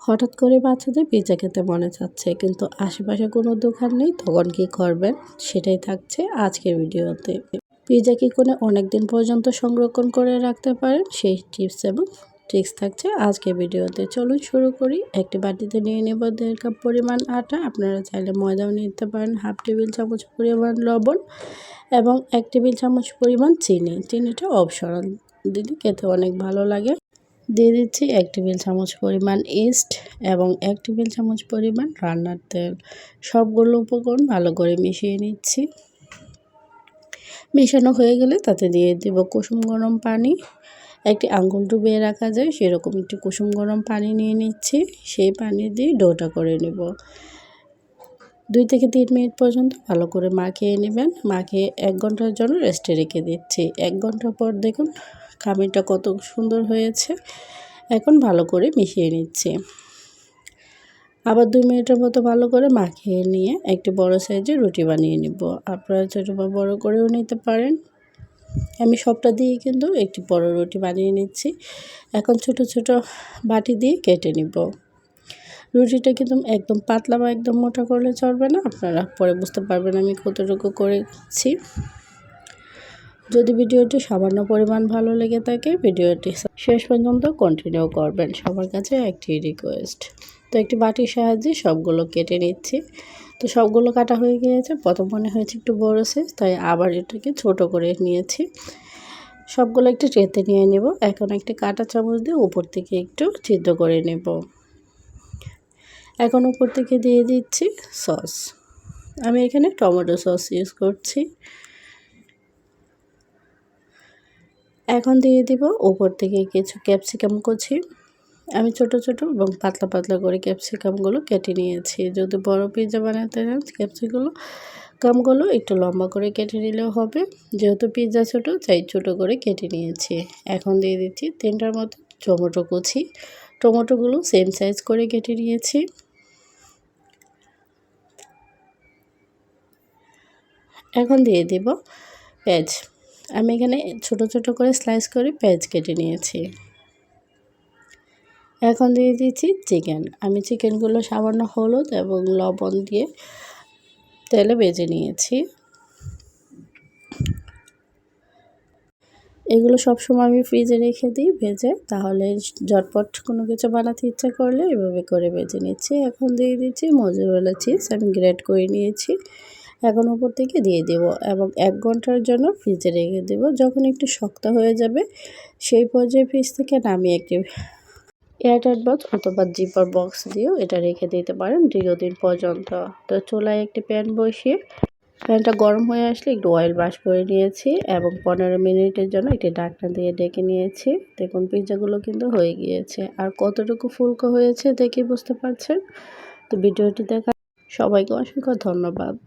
হঠাৎ করে বাচ্চাদের পিৎজা খেতে মনে চাচ্ছে, কিন্তু আশেপাশে কোনো দোকান নেই। তখন কি করবেন সেটাই থাকছে আজকের ভিডিওতে। পিৎজা কি করে অনেক দিন পর্যন্ত সংরক্ষণ করে রাখতে পারেন সেই টিপস এবং ট্রিক্স থাকছে আজকের ভিডিওতে। চলুন শুরু করি। একটি বাটিতে নিয়ে নেব 1.5 কাপ পরিমাণ আটা। আপনারা চাইলে ময়দাও নিতে পারেন। 1/2 টেবিল চামচ পরিমাণ লবণ এবং 1 টেবিল চামচ পরিমাণ চিনি। চিনিটা অপশনাল, দিলে খেতে অনেক ভালো লাগে। দিয়ে দিচ্ছি 1 টেবিল চামচ পরিমাণ ইস্ট এবং 1 টেবিল চামচ পরিমাণ রান্নার তেল। সবগুলো উপকরণ ভালো করে মিশিয়ে নিচ্ছি। মেশানো হয়ে গেলে তাতে দিয়ে দেব কুসুম গরম পানি। একটি আঙ্গুল ডুবিয়ে রাখা যায় সেরকম একটি কুসুম গরম পানি নিয়ে নিচ্ছি। সেই পানি দিয়ে ডোটা করে নেব। 2 থেকে 3 মিনিট পর্যন্ত ভালো করে মাখিয়ে নেবেন। মাখিয়ে 1 ঘন্টার জন্য রেস্টে রেখে দিচ্ছি। 1 ঘন্টা পর দেখুন খামিরটা কত সুন্দর হয়েছে। এখন ভালো করে মিশিয়ে নিচ্ছি। আবার 2 মিনিটের মতো ভালো করে মাখিয়ে নিয়ে একটি বড় সাইজের রুটি বানিয়ে নেব। আপনারা ছোট বা বড় করেও নিতে পারেন। আমি সবটা দিয়ে কিন্তু একটি বড় রুটি বানিয়ে নিচ্ছি। এখন ছোট ছোট বাটি দিয়ে কেটে নিব। রুটিটা কিন্তু একদম পাতলা বা একদম মোটা করলে চলবে না। আপনারা পরে বুঝতে পারবেন আমি কতটুকু করেছি। যদি ভিডিওটি সামান্য পরিমাণ ভালো লেগে থাকে ভিডিওটি শেষ পর্যন্ত কন্টিনিউ করবেন, সবার কাছে একটি রিকোয়েস্ট। তো একটি বাটির সাহায্যে সবগুলো কেটে নিচ্ছি। তো সবগুলো কাটা হয়ে গিয়েছে। প্রথম মনে হয়েছে একটু বড় সাইজ, তাই আবার এটাকে ছোট করে নিয়েছি। সবগুলো একটু ট্রেতে নিয়ে নেব। এখন একটি কাঁটা চামচ দিয়ে উপর থেকে একটু ছিদ্র করে নেব। এখন উপর থেকে দিয়ে দিচ্ছি সস। আমি এখানে টমেটো সস ইউজ করছি। এখন দিয়ে দিব উপর থেকে কিছু ক্যাপসিকাম কুচি। আমি ছোট ছোট এবং পাতলা পাতলা করে ক্যাপসিকামগুলো কেটে নিয়েছি। যদি বড় পিৎজা বানাতে চান ক্যাপসিকামগুলো একটু লম্বা করে কেটে নিলেও হবে। যেহেতু পিৎজা ছোট তাই ছোট করে কেটে নিয়েছি। এখন দিয়ে দিচ্ছি 3টার মতো টমেটো কুচি। টমেটোগুলো সেম সাইজ করে কেটে নিয়েছি। এখন দিয়ে দিব পেঁয়াজ। আমি এখানে ছোট ছোট করে স্লাইস করে পেঁয়াজ কেটে নিয়েছি। এখন দিয়ে দিচ্ছি চিকেন। আমি চিকেনগুলো সামান্য হলুদ এবং লবণ দিয়ে তেলে ভেজে নিয়েছি। এগুলো সবসময় আমি ফ্রিজে রেখে দিই ভেজে, তাহলে ঝটপট কোনো কিছু বানাতে ইচ্ছা করলে এভাবে করে ভেজে নিচ্ছি। এখন দিয়ে দিচ্ছি মোজারেলা চিজ, আমি গ্রেট করে নিয়েছি। এখন উপর থেকে দিয়ে দেব এবং 1 ঘন্টার জন্য ফ্রিজে রেখে দেব। যখন একটু শক্ত হয়ে যাবে সেই পর্যায়ে ফ্রিজ থেকে নামিয়ে একটি এয়ারটাইট বক্স অথবা জিপার বক্স দিয়েও এটা রেখে দিতে পারেন দীর্ঘদিন পর্যন্ত। তো চুলায় একটি প্যান বসিয়ে প্যানটা গরম হয়ে আসলে একটু অয়েল ব্রাশ করে নিয়েছি এবং 15 মিনিটের জন্য একটি ঢাকনা দিয়ে ডেকে নিয়েছি। দেখুন পিৎজাগুলো কিন্তু হয়ে গিয়েছে। আর কতটুকু ফুলকো হয়েছে দেখে বুঝতে পারছেন। তো ভিডিওটি দেখা সবাইকে অসংখ্য ধন্যবাদ।